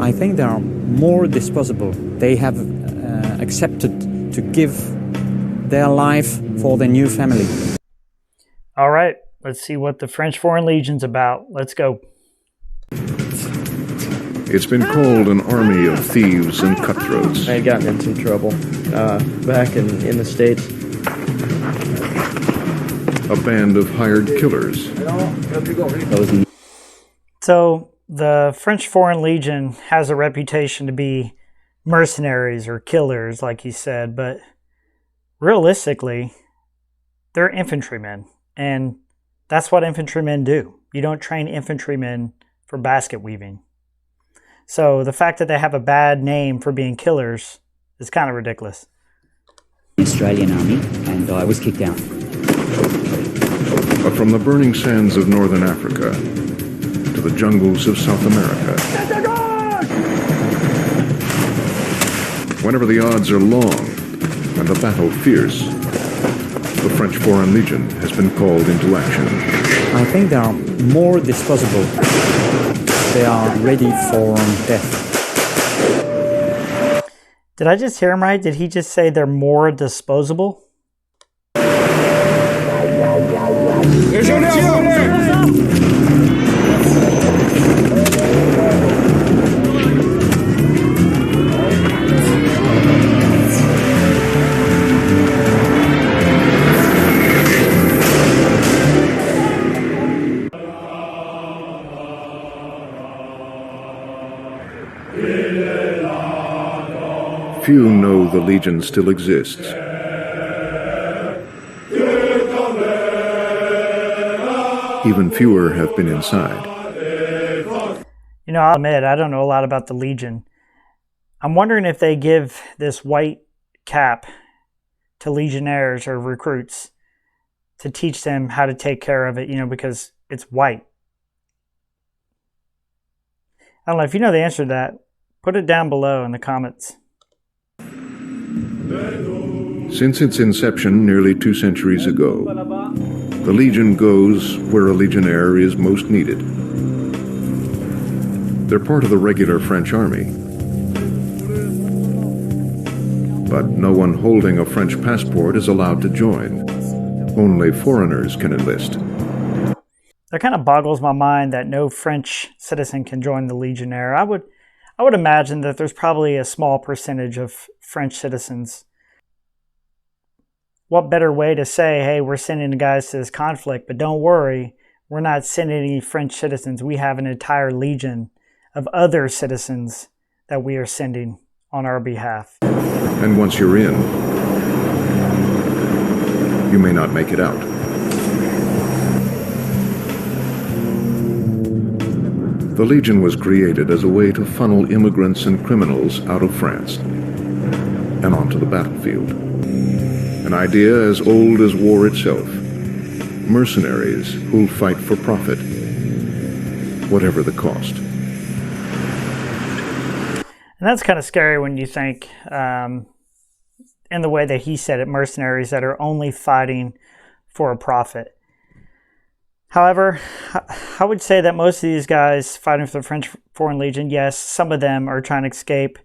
I think they are more disposable. They have accepted to give their life for their new family. All right, let's see what the French Foreign Legion's about. Let's go. It's been called an army of thieves and cutthroats. I had gotten in some trouble back in the States. A band of hired killers. So the French Foreign Legion has a reputation to be mercenaries or killers, like you said, but realistically, they're infantrymen, and that's what infantrymen do. You don't train infantrymen for basket weaving. So the fact that they have a bad name for being killers is kind of ridiculous. Australian Army, and I was kicked out. But from the burning sands of northern Africa to the jungles of South America, whenever the odds are long and the battle fierce, the French Foreign Legion has been called into action. I think they are more disposable. They are ready for death. Did I just hear him right? Did he just say they're more disposable? Few know the Legion still exists. Even fewer have been inside. You know, I'll admit, I don't know a lot about the Legion. I'm wondering if they give this white cap to Legionnaires or recruits to teach them how to take care of it, because it's white. I don't know if you know the answer to that. Put it down below in the comments. Since its inception nearly 2 centuries ago, the Legion goes where a Legionnaire is most needed. They're part of the regular French army. But no one holding a French passport is allowed to join. Only foreigners can enlist. That kind of boggles my mind that no French citizen can join the Legionnaire. I would imagine that there's probably a small percentage of French citizens. What better way to say, hey, we're sending the guys to this conflict, but don't worry, we're not sending any French citizens. We have an entire legion of other citizens that we are sending on our behalf. And once you're in, you may not make it out. The Legion was created as a way to funnel immigrants and criminals out of France and onto the battlefield. An idea as old as war itself. Mercenaries who'll fight for profit, whatever the cost. And that's kind of scary when you think, in the way that he said it, mercenaries that are only fighting for a profit. However, I would say that most of these guys fighting for the French Foreign Legion, yes, some of them are trying to escape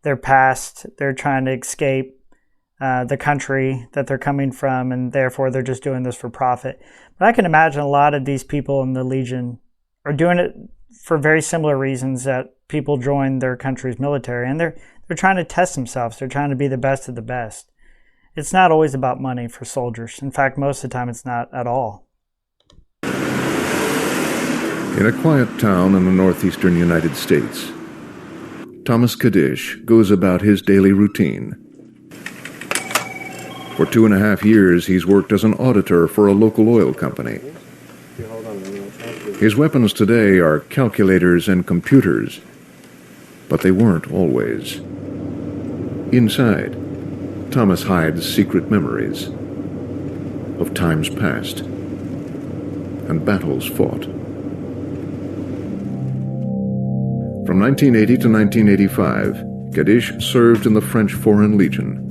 their past. They're trying to escape the country that they're coming from, and therefore they're just doing this for profit. But I can imagine a lot of these people in the Legion are doing it for very similar reasons that people join their country's military, and they're trying to test themselves. They're trying to be the best of the best. It's not always about money for soldiers. In fact, most of the time it's not at all. In a quiet town in the northeastern United States, Thomas Kadish goes about his daily routine. For 2.5 years, he's worked as an auditor for a local oil company. His weapons today are calculators and computers, but they weren't always. Inside, Thomas hides secret memories of times past and battles fought. From 1980 to 1985, Kadish served in the French Foreign Legion.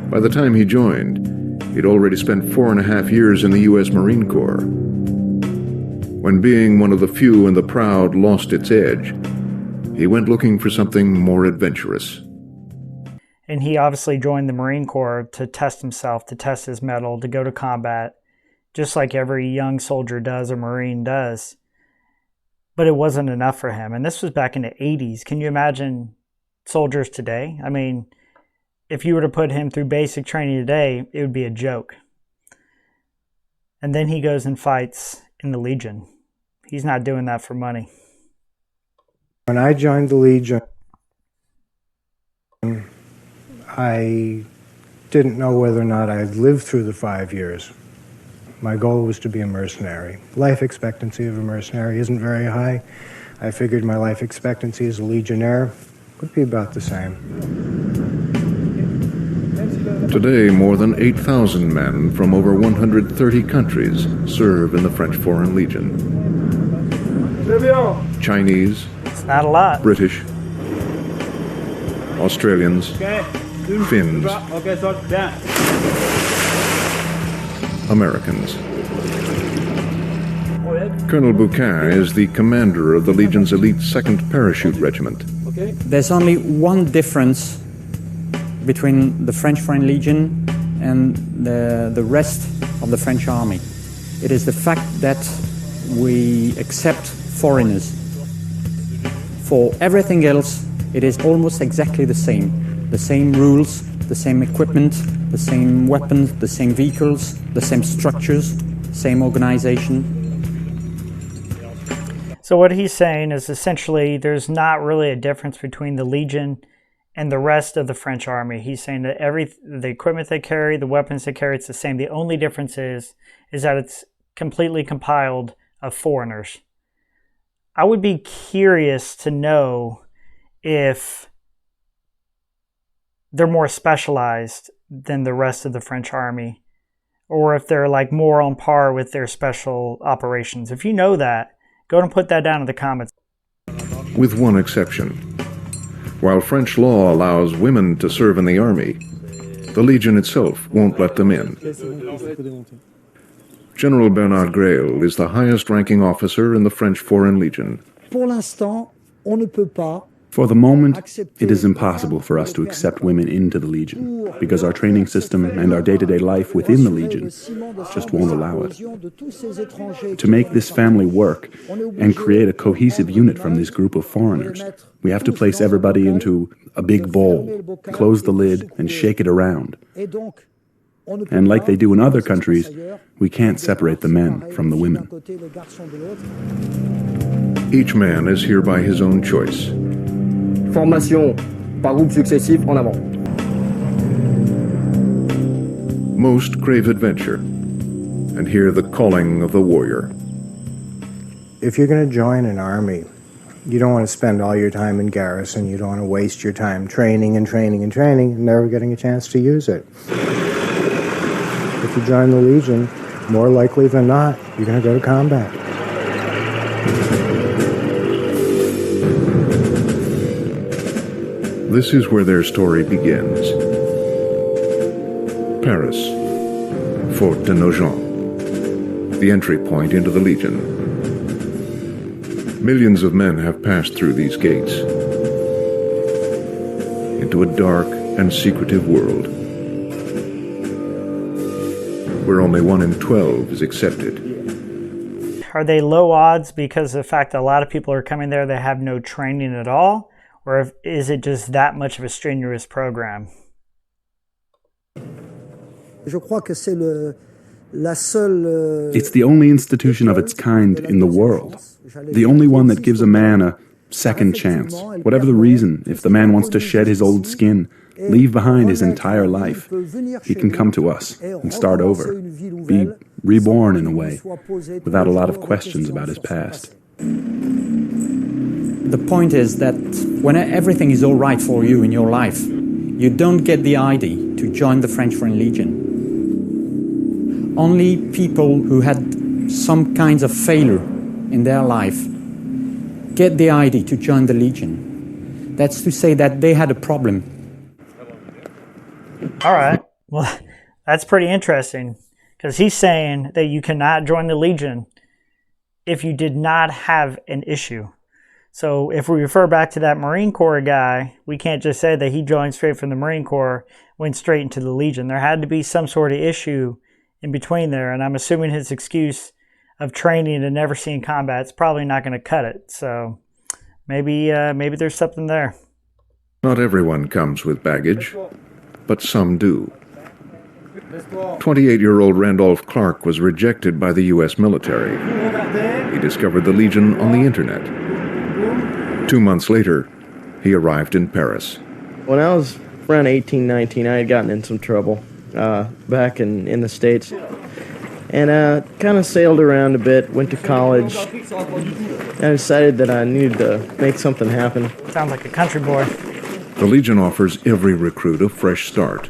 By the time he joined, he'd already spent 4.5 years in the U.S. Marine Corps. When being one of the few and the proud lost its edge, he went looking for something more adventurous. And he obviously joined the Marine Corps to test himself, to test his mettle, to go to combat, just like every young soldier does or Marine does. But it wasn't enough for him. And this was back in the 80s. Can you imagine soldiers today? I mean, if you were to put him through basic training today, it would be a joke. And then he goes and fights in the Legion. He's not doing that for money. When I joined the Legion, I didn't know whether or not I'd live through the 5 years. My goal was to be a mercenary. Life expectancy of a mercenary isn't very high. I figured my life expectancy as a Legionnaire would be about the same. Today, more than 8,000 men from over 130 countries serve in the French Foreign Legion. Chinese, It's not a lot. British, Australians, Finns, Americans. Colonel Bouquin is the commander of the Legion's elite 2nd Parachute Regiment. There's only one difference between the French Foreign Legion and the rest of the French army. It is the fact that we accept foreigners. For everything else, it is almost exactly the same. The same rules, the same equipment, the same weapons, the same vehicles, the same structures, same organization. So what he's saying is essentially there's not really a difference between the Legion and the rest of the French army. He's saying that the equipment they carry, the weapons they carry, it's the same. The only difference is that it's completely compiled of foreigners. I would be curious to know if they're more specialized than the rest of the French army, or if they're like more on par with their special operations. If you know that, go and put that down in the comments. With one exception. While French law allows women to serve in the army, the Legion itself won't let them in. General Bernard Grail is the highest-ranking officer in the French Foreign Legion. For the moment, it is impossible for us to accept women into the Legion because our training system and our day-to-day life within the Legion just won't allow it. To make this family work and create a cohesive unit from this group of foreigners, we have to place everybody into a big bowl, close the lid, and shake it around. And like they do in other countries, we can't separate the men from the women. Each man is here by his own choice. Formation par groupe successif en avant. Most crave adventure and hear the calling of the warrior. If you're going to join an army, you don't want to spend all your time in garrison. You don't want to waste your time training and never getting a chance to use it. If you join the Legion, more likely than not, you're going to go to combat. This is where their story begins. Paris, Fort de Nogent, the entry point into the Legion. Millions of men have passed through these gates into a dark and secretive world where only 1 in 12 is accepted. Are they low odds because of the fact that a lot of people are coming there that have no training at all? Or is it just that much of a strenuous program? It's the only institution of its kind in the world. The only one that gives a man a second chance. Whatever the reason, if the man wants to shed his old skin, leave behind his entire life, he can come to us and start over, be reborn in a way, without a lot of questions about his past. The point is that when everything is all right for you in your life, you don't get the ID to join the French Foreign Legion. Only people who had some kinds of failure in their life get the ID to join the Legion. That's to say that they had a problem. All right. Well, that's pretty interesting because he's saying that you cannot join the Legion if you did not have an issue. So if we refer back to that Marine Corps guy, we can't just say that he joined straight from the Marine Corps, went straight into the Legion. There had to be some sort of issue in between there, and I'm assuming his excuse of training and never seeing combat is probably not going to cut it. So maybe there's something there. Not everyone comes with baggage, but some do. 28-year-old Randolph Clark was rejected by the U.S. military. He discovered the Legion on the internet. 2 months later, he arrived in Paris. When I was around 18, 19, I had gotten in some trouble back in the States. And kind of sailed around a bit, went to college. I decided that I needed to make something happen. Sounds like a country boy. The Legion offers every recruit a fresh start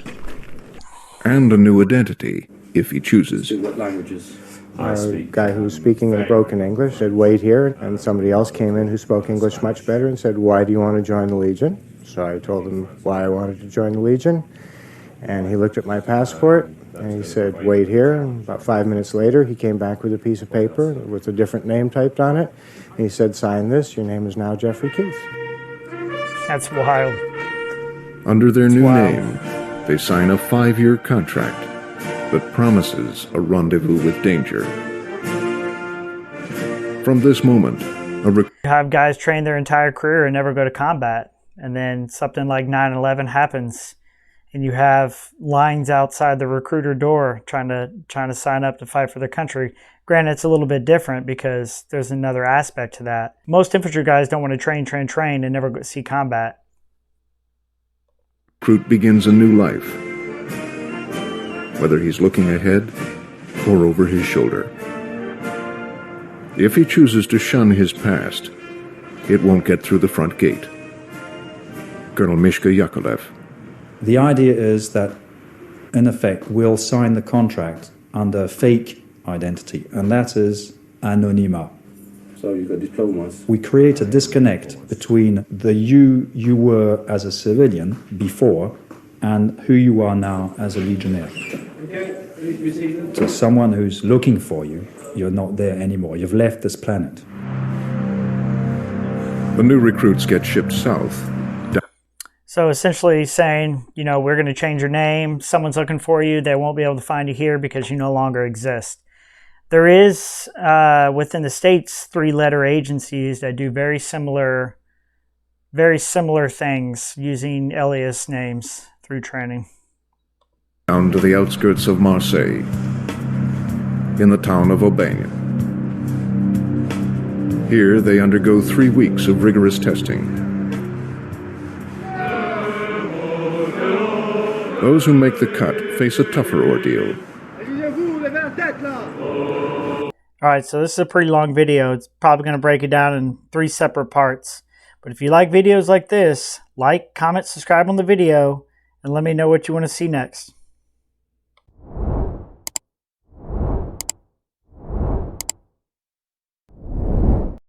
and a new identity if he chooses. What languages? A guy who was speaking in broken English said, wait here, and somebody else came in who spoke English much better and said, why do you want to join the Legion? So I told him why I wanted to join the Legion, and he looked at my passport, and he said, wait here, and about 5 minutes later, he came back with a piece of paper with a different name typed on it, and he said, sign this, your name is now Jeffrey Keith. That's wild. Under their new name, they sign a 5-year contract that promises a rendezvous with danger. From this moment, you have guys train their entire career and never go to combat, and then something like 9/11 happens, and you have lines outside the recruiter door trying to sign up to fight for their country. Granted, it's a little bit different because there's another aspect to that. Most infantry guys don't want to train and never go see combat. Recruit begins a new life, whether he's looking ahead or over his shoulder. If he chooses to shun his past, it won't get through the front gate. Colonel Mishka Yakovlev. The idea is that, in effect, we'll sign the contract under fake identity, and that is anonyma. So you've got diplomas. We create a disconnect between the you were as a civilian before and who you are now as a legionnaire. So someone who's looking for you, you're not there anymore. You've left this planet. The new recruits get shipped south. So essentially saying, we're going to change your name. Someone's looking for you. They won't be able to find you here because you no longer exist. There is, within the States, 3-letter agencies that do very similar things using alias names through training. Down to the outskirts of Marseille, in the town of Aubagne. Here they undergo 3 weeks of rigorous testing. Those who make the cut face a tougher ordeal. All right, so this is a pretty long video. It's probably going to break it down in 3 separate parts. But if you like videos like this, like, comment, subscribe on the video, and let me know what you want to see next.